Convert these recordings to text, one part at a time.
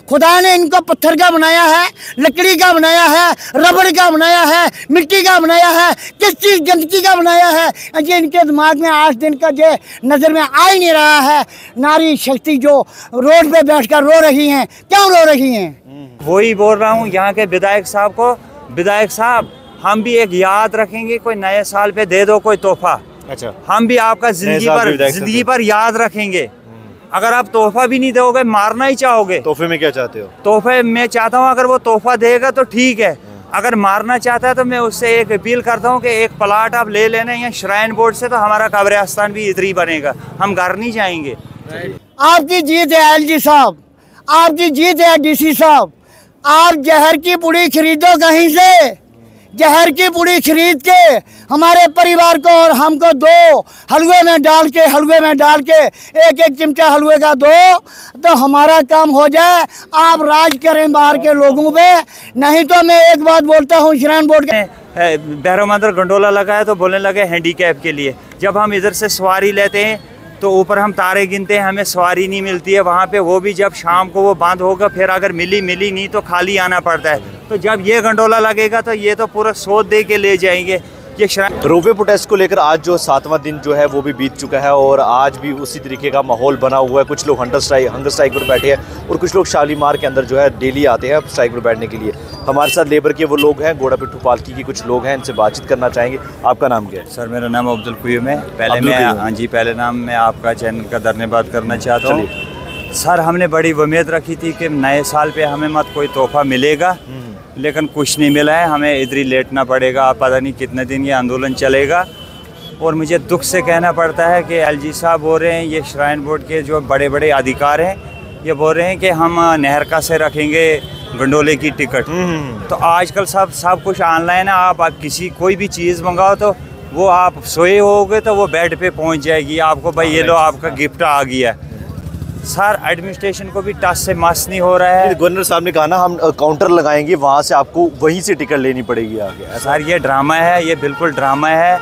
खुदा ने इनको पत्थर का बनाया है, लकड़ी का बनाया है, रबड़ का बनाया है, मिट्टी का बनाया है, किस चीज़ गंदगी का बनाया है? ये इनके दिमाग में आज दिन का जो नज़र में आ ही नहीं रहा है। नारी शक्ति जो रोड पे बैठकर रो रही हैं, क्यों रो रही हैं? वही बोल रहा हूँ यहाँ के विधायक साहब को, विधायक साहब हम भी एक याद रखेंगे, कोई नए साल पे दे दो कोई तोहफा। अच्छा, हम भी आपका जिंदगी पर याद रखेंगे। अगर आप तोहफा भी नहीं दोगे, मारना ही चाहोगे। तोहफे में क्या चाहते हो? तोहफे मैं चाहता हूँ अगर वो तोहफा देगा तो ठीक है, अगर मारना चाहता है तो मैं उससे एक अपील करता हूँ कि एक प्लाट आप ले लेना या श्राइन बोर्ड से, तो हमारा कब्रिस्तान भी इधर ही बनेगा, हम घर नहीं जाएंगे। आपकी जीत है एलजी साहब, आपकी जीत है डीसी साहब। आप जहर की पुड़ी खरीदो कहीं से, जहर की पुड़ी खरीद के हमारे परिवार को और हमको दो, हलवे में डाल के एक एक चिमटा हलवे का दो, तो हमारा काम हो जाए। आप राज करें बाहर के लोगों पे, नहीं तो मैं एक बात बोलता हूँ, श्राइन बोर्ड के भैरव मंदिर गंडोला लगा है तो बोलने लगे हैंडीकैप के लिए। जब हम इधर से सवारी लेते हैं तो ऊपर हम तारे गिनते हैं, हमें सवारी नहीं मिलती है वहाँ पे, वो भी जब शाम को वो बंद होगा, फिर अगर मिली नहीं तो खाली आना पड़ता है। तो जब ये गंडोला लगेगा तो ये तो पूरा सोच दे के ले जाएंगे। ये रोपवे प्रोटेस्ट को लेकर आज जो 7वां दिन जो है वो भी बीत चुका है और आज भी उसी तरीके का माहौल बना हुआ है। कुछ लोग हंगर स्ट्राइक पर बैठे हैं और कुछ लोग शालीमार के अंदर जो है डेली आते हैं स्ट्राइक पर बैठने के लिए। हमारे साथ लेबर के वो लोग हैं, घोड़ा पिट्ठू पालकी के कुछ लोग हैं, इनसे बातचीत करना चाहेंगे। आपका नाम क्या है? सर मेरा नाम अब्दुल कुयूम है। पहले नाम मैं आपका चैनल का धन्यवाद करना चाहता हूँ। सर हमने बड़ी उम्मीद रखी थी कि नए साल पे हमें मत कोई तोहफा मिलेगा, लेकिन कुछ नहीं मिला है, हमें इधर ही लेटना पड़ेगा। आप पता नहीं कितने दिन ये आंदोलन चलेगा। और मुझे दुख से कहना पड़ता है कि एलजी साहब बोल रहे हैं, ये श्राइन बोर्ड के जो बड़े बड़े अधिकार हैं, ये बोल रहे हैं कि हम नहरका से रखेंगे गंडोले की टिकट। तो आजकल सब कुछ ऑनलाइन है। आप किसी कोई भी चीज़ मंगाओ तो वो आप सोए होगे तो वो बेड पे पहुंच जाएगी आपको, भाई ये लो आपका गिफ्ट आ गया। सर एडमिनिस्ट्रेशन को भी टच से मस नहीं हो रहा है। गवर्नर साहब ने कहा ना हम काउंटर लगाएंगे, वहाँ से आपको वहीं से टिकट लेनी पड़ेगी आगे। सर ये ड्रामा है, ये बिल्कुल ड्रामा है।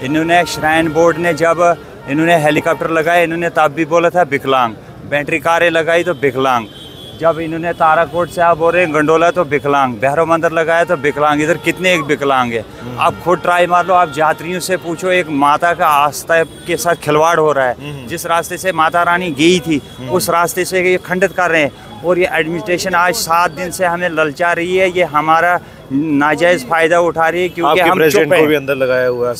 इन्होंने श्राइन बोर्ड ने जब इन्होंने हेलीकॉप्टर लगाए, इन्होंने तब भी बोला था विकलांग, बैटरी कारें लगाई तो विकलांग, जब इन्होंने ताराकोट से आप बोल रहे हैं गंडोला तो विकलांग, भैरव मंदिर लगाया तो विकलांग। इधर कितने एक विकलांग है, आप खुद ट्राई मार लो, आप यात्रियों से पूछो। एक माता का आस्था के साथ खिलवाड़ हो रहा है। जिस रास्ते से माता रानी गई थी उस रास्ते से ये खंडित कर रहे हैं। और ये एडमिनिस्ट्रेशन आज 7 दिन से हमें ललचा रही है, ये हमारा नाजायज़ फ़ायदा उठा रही है, क्योंकि हम प्रेसिडेंट को भी अंदर लगाया हुआ है।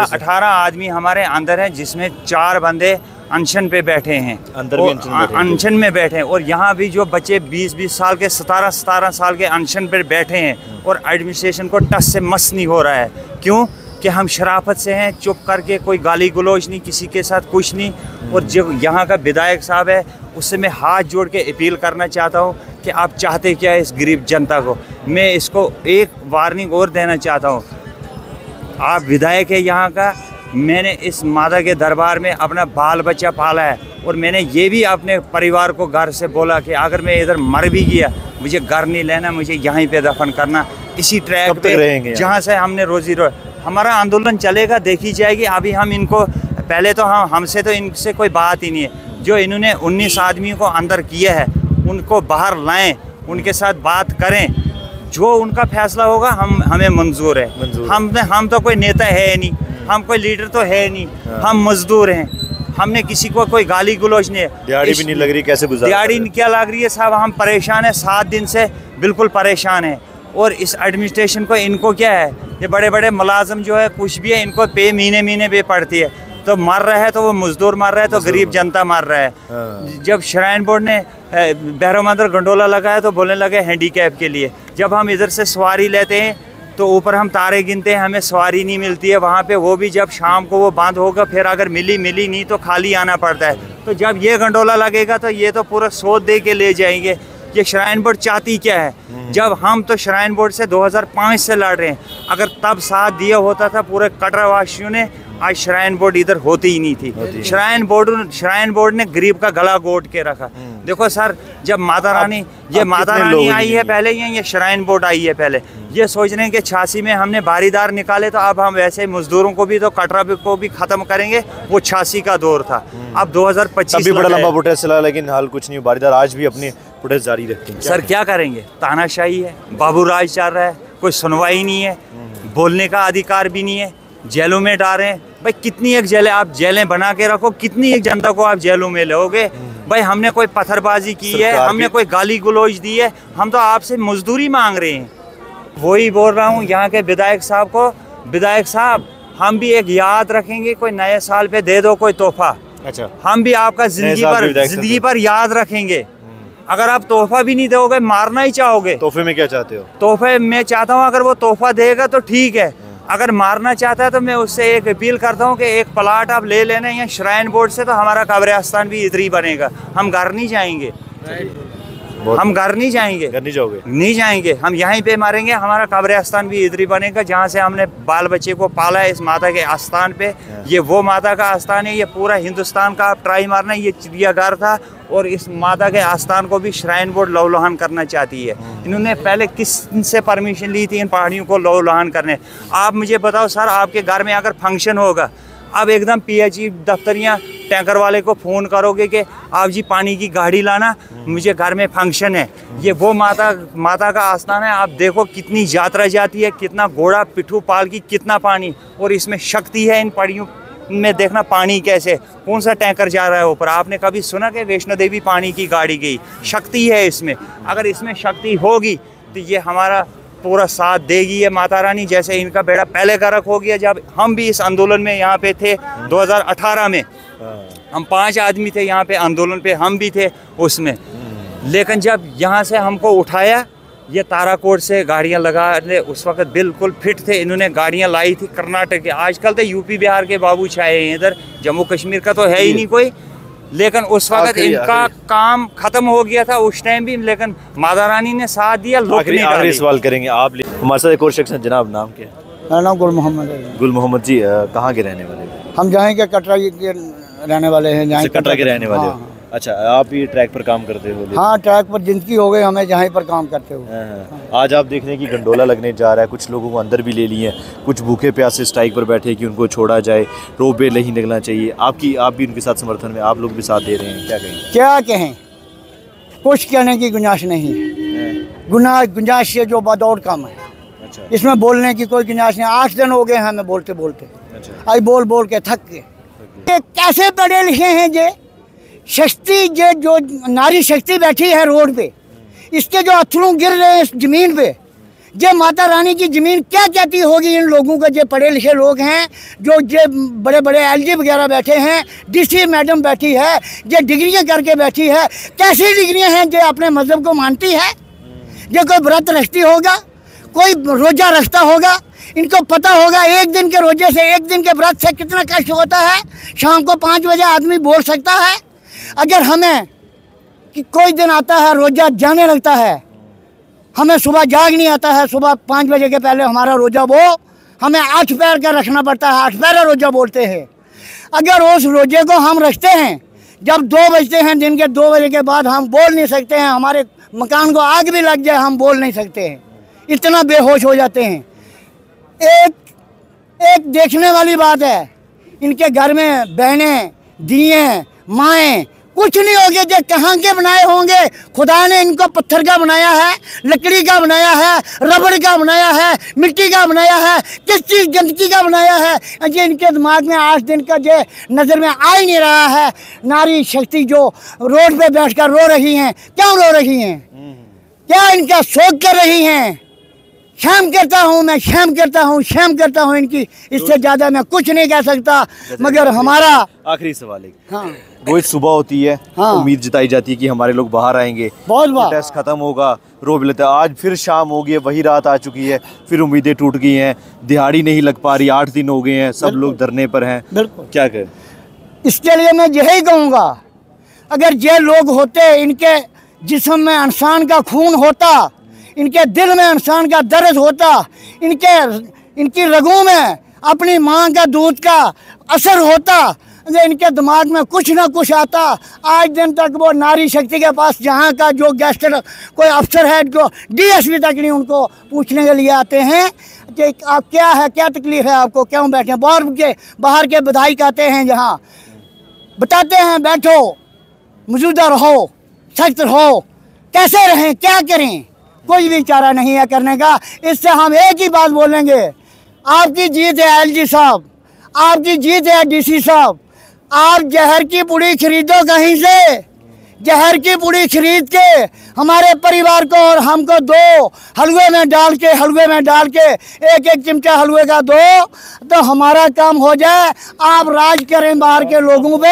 18 आदमी हमारे अंदर हैं, जिसमें 4 बंदे अनशन पे बैठे हैं, अनशन में बैठे हैं। और यहाँ भी जो बच्चे 20-20 साल के 17 साल के अनशन पे बैठे हैं और एडमिनिस्ट्रेशन को टच से मस नहीं हो रहा है। क्यों कि हम शराफत से हैं, चुप करके, कोई गाली गलौज नहीं, किसी के साथ कुछ नहीं। और जो यहाँ का विधायक साहब है उससे मैं हाथ जोड़ के अपील करना चाहता हूँ कि आप चाहते क्या है इस गरीब जनता को। मैं इसको एक वार्निंग और देना चाहता हूँ। आप विधायक है यहाँ का, मैंने इस माता के दरबार में अपना बाल बच्चा पाला है और मैंने ये भी अपने परिवार को घर से बोला कि अगर मैं इधर मर भी गया मुझे घर नहीं लेना, मुझे यहीं पे दफन करना, इसी ट्रैक पे जहाँ से हमने हमारा आंदोलन चलेगा, देखी जाएगी। अभी हम इनको पहले तो हमसे तो इनसे कोई बात ही नहीं है। जो इन्होंने 19 आदमियों को अंदर किया है उनको बाहर लाएं, उनके साथ बात करें, जो उनका फैसला होगा हमें मंजूर है। हम तो कोई नेता है नहीं, हम कोई लीडर तो है नहीं, हम मजदूर हैं। हमने किसी को कोई गाली गलौज नहीं है। दिहाड़ी भी नहीं लग रही, कैसे गुजारा? दिहाड़ी क्या लग रही है साहब, हम परेशान हैं, 7 दिन से बिल्कुल परेशान हैं। और इस एडमिनिस्ट्रेशन को, इनको क्या है, ये बड़े बड़े मुलाजम जो है कुछ भी है, इनको पे महीने पे पड़ती है। तो मर रहा है तो वो मजदूर मर रहा है, तो गरीब जनता मर रहा है। जब श्राइन बोर्ड ने भैरव मंदिर गंडोला लगाया तो बोलने लगे हैंडीकैप के लिए। जब हम इधर से सवारी लेते हैं तो ऊपर हम तारे गिनते हैं, हमें सवारी नहीं मिलती है वहाँ पे, वो भी जब शाम को वो बंद होगा, फिर अगर मिली नहीं तो खाली आना पड़ता है। तो जब ये गंडोला लगेगा तो ये तो पूरा सोच दे के ले जाएंगे। ये श्राइन बोर्ड चाहती क्या है? जब हम तो श्राइन बोर्ड से 2005 से लड़ रहे हैं, अगर तब साथ दिया होता था पूरे कटरावासियों ने आज श्राइन बोर्ड इधर होती ही नहीं थी। श्राइन बोर्ड ने गरीब का गला घोट के रखा। देखो सर, जब माता रानी आई है पहले, ये श्राइन बोर्ड आई है पहले, ये सोच रहे हैं कि 86 में हमने बारीदार निकाले तो अब हम वैसे मजदूरों को भी तो कटरा को भी खत्म करेंगे। वो 86 का दौर था, अब 2025 बड़ा लंबा प्रोटेस्ट चला, लेकिन हाल कुछ नहीं। बारीदार आज भी अपनी प्रोटेस्ट जारी रखते हैं। सर क्या करेंगे, तानाशाही है, बाबू राज चल रहा है, कोई सुनवाई नहीं है, बोलने का अधिकार भी नहीं है, जेलों में डाल रहे हैं। भाई कितनी एक जेलें आप जेलें बना के रखो, कितनी एक जनता को आप जेलों में लोगे। भाई हमने कोई पत्थरबाजी की है, हमने कोई गाली गलौज दी है, हम तो आपसे मजदूरी मांग रहे हैं। वही बोल रहा हूँ यहाँ के विधायक साहब को, विधायक साहब हम भी एक याद रखेंगे, कोई नए साल पे दे दो कोई तोहफा। अच्छा, हम भी आपका जिंदगी पर याद रखेंगे। अगर आप तोहफा भी नहीं दोगे, मारना ही चाहोगे। तोहफे में क्या चाहते हो? तोहफे मैं चाहता हूँ अगर वो तोहफा देगा तो ठीक है, अगर मारना चाहता है तो मैं उससे एक अपील करता हूँ कि एक प्लाट आप ले लेना यहाँ श्राइन बोर्ड से, तो हमारा कब्रिस्तान भी इधर ही बनेगा। हम घर नहीं जाएंगे, हम घर नहीं जाएंगे, घर नहीं जाओगे? नहीं जाएंगे, हम यहीं पे मारेंगे। हमारा कब्रिस्तान भी इधर ही बनेगा जहाँ से हमने बाल बच्चे को पाला है, इस माता के आस्थान पे। ये वो माता का आस्थान है, ये पूरा हिंदुस्तान का आप ट्राई मारना, ये चिड़ियाघर था और इस माता के आस्थान को भी श्राइन बोर्ड लौलहान करना चाहती है। इन्होंने पहले किससे परमिशन ली थी इन पहाड़ियों को लौलहान करने? आप मुझे बताओ सर, आपके घर में अगर फंक्शन होगा, अब एकदम PHE दफ्तरियाँ टैंकर वाले को फ़ोन करोगे कि आप जी पानी की गाड़ी लाना, मुझे घर में फंक्शन है। ये वो माता का आस्थान है। आप देखो कितनी यात्रा जाती है, कितना घोड़ा पिट्ठू पाल की, कितना पानी, और इसमें शक्ति है इन पहाड़ियों में। देखना पानी कैसे, कौन सा टैंकर जा रहा है ऊपर। आपने कभी सुना कि वैष्णो देवी पानी की गाड़ी गई? शक्ति है इसमें। अगर इसमें शक्ति होगी तो ये हमारा पूरा साथ देगी ये माता रानी। जैसे इनका बेड़ा पहले गर्क हो गया, जब हम भी इस आंदोलन में यहाँ पे थे 2018 में, हम 5 आदमी थे यहाँ पे आंदोलन पे, हम भी थे उसमें। लेकिन जब यहाँ से हमको उठाया, ये ताराकोट से गाड़ियाँ लगा ले, उस वक्त बिल्कुल फिट थे। इन्होंने गाड़ियाँ लाई थी कर्नाटक के, आजकल तो यूपी बिहार के बाबू छाए हैं इधर, जम्मू कश्मीर का तो है ही नहीं कोई। लेकिन उस वक्त इनका काम खत्म हो गया था उस टाइम भी, लेकिन माता रानी ने साथ दिया। आखिरी सवाल करेंगे आप, हमारे साथ एक और शख्स है। जनाब नाम क्या है? मेरा नाम गुल मोहम्मद है। गुल मोहम्मद जी, कहाँ के रहने वाले? हम जहाँ के कटरा के रहने वाले हैं। कटरा के रहने वाले हो? अच्छा, आप ये ट्रैक पर काम करते हो? हाँ, ट्रैक पर जिंदगी हो गई हमें, जहाँ पर काम करते हो। आज आप देख रहे हैं कि गंडोला लगने जा रहा है, कुछ लोगों को अंदर भी ले लिए हैं, कुछ भूखे प्यासे स्ट्राइक पर बैठे कि उनको छोड़ा जाए, रोपवे नहीं निकलना चाहिए। आप भी उनके साथ समर्थन में, आप लोग भी साथ दे रहे हैं, क्या कहें? क्या कहें, कुछ कहने की गुंजाइश नहीं है। गुंजाइश से जो बदौर कम है। अच्छा, इसमें बोलने की कोई गुंजाइश नहीं। 8 दिन हो गए हैं हमें बोलते बोलते। अच्छा, आई बोल के थक गए। कैसे पढ़े लिखे हैं जे शक्ति, जो नारी शक्ति बैठी है रोड पे, इसके जो अथरू गिर रहे हैं इस जमीन पे, जे माता रानी की जमीन क्या कहती होगी इन लोगों को? जो पढ़े लिखे लोग हैं, जो बड़े बड़े LG वगैरह बैठे हैं, DC मैडम बैठी है, जो डिग्रियां करके बैठी है। कैसी डिग्रियां हैं जो अपने मजहब को मानती है? जो कोई व्रत रखती होगा, कोई रोजा रखता होगा, इनको पता होगा एक दिन के रोजे से, एक दिन के व्रत से कितना कष्ट होता है। शाम को 5 बजे आदमी बोल सकता है। अगर हमें कि कोई दिन आता है रोजा जाने लगता है, हमें सुबह जाग नहीं आता है, सुबह 5 बजे के पहले हमारा रोजा वो हमें 8 पैर का रखना पड़ता है। 8 पैर रोजा बोलते हैं। अगर उस रोजे को हम रखते हैं, जब 2 बजते हैं दिन के, 2 बजे के बाद हम बोल नहीं सकते हैं। हमारे मकान को आग भी लग जाए हम बोल नहीं सकते हैं, इतना बेहोश हो जाते हैं। एक देखने वाली बात है, इनके घर में बहनें, दिए, माएँ कुछ नहीं होंगे। जो कहाँ के बनाए होंगे? खुदा ने इनको पत्थर का बनाया है, लकड़ी का बनाया है, रबड़ का बनाया है, मिट्टी का बनाया है, किस चीज़ गंदगी का बनाया है? ये इनके दिमाग में 8 दिन का जो नज़र में आ ही नहीं रहा है। नारी शक्ति जो रोड पे बैठकर रो रही हैं, क्यों रो रही हैं? क्या इनका शोक कर रही हैं? शर्म करता हूँ मैं, शर्म करता हूँ, शर्म करता हूँ इनकी। इससे ज़्यादा मैं कुछ नहीं कह सकता। मगर हमारा आखिरी सवाल है, हाँ, रोज सुबह होती है, हाँ, उम्मीद जताई जाती है कि हमारे लोग बाहर आएंगे, बहुत बार टेस्ट खत्म होगा, रोब लेता है। आज फिर शाम हो गई है, वही रात आ चुकी है, फिर उम्मीदें टूट गई हैं, दिहाड़ी नहीं लग पा रही, 8 दिन हो गए हैं, सब लोग धरने पर हैं। बिल्कुल, क्या करें? इसके लिए मैं यही कहूँगा, अगर ये लोग होते, इनके जिस्म में इंसान का खून होता, इनके दिल में इंसान का दर्द होता, इनकी रगों में अपनी माँ का दूध का असर होता, इनके दिमाग में कुछ ना कुछ आता। आज दिन तक वो नारी शक्ति के पास जहाँ का जो गेस्ट कोई अफसर है, जो DSP तक नहीं उनको पूछने के लिए आते हैं कि आप क्या है, क्या तकलीफ है आपको, क्यों बैठे। बाहर के विधायक आते हैं यहाँ, बताते हैं बैठो, मौजूदा रहो, सख्त रहो, कैसे रहें, क्या करें, कोई भी चारा नहीं है करने का। इससे हम एक ही बात बोलेंगे, आपकी जीत है LG साहब, आपकी जीत है DC साहब। आप जहर की पुड़ी खरीदो कहीं से, जहर की पुड़ी खरीद के हमारे परिवार को और हमको दो, हलवे में डाल के एक एक चिमटा हलवे का दो, तो हमारा काम हो जाए। आप राज करें बाहर के लोगों पे,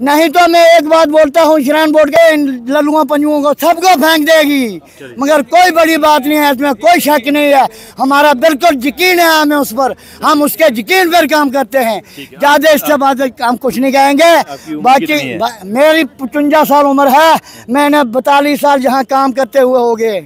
नहीं तो मैं एक बात बोलता हूँ, श्राइन बोर्ड के इन लल्लुओं पंजुओं को सबको फेंक देगी। मगर कोई बड़ी बात नहीं है, इसमें कोई शक नहीं है, हमारा बिल्कुल यकीन है हमें उस पर, हम उसके यकीन पर काम करते हैं। ज़्यादा इससे बात हम कुछ नहीं कहेंगे। बाकी मेरी 55 साल उम्र है, मैंने 42 साल जहाँ काम करते हुए हो गए।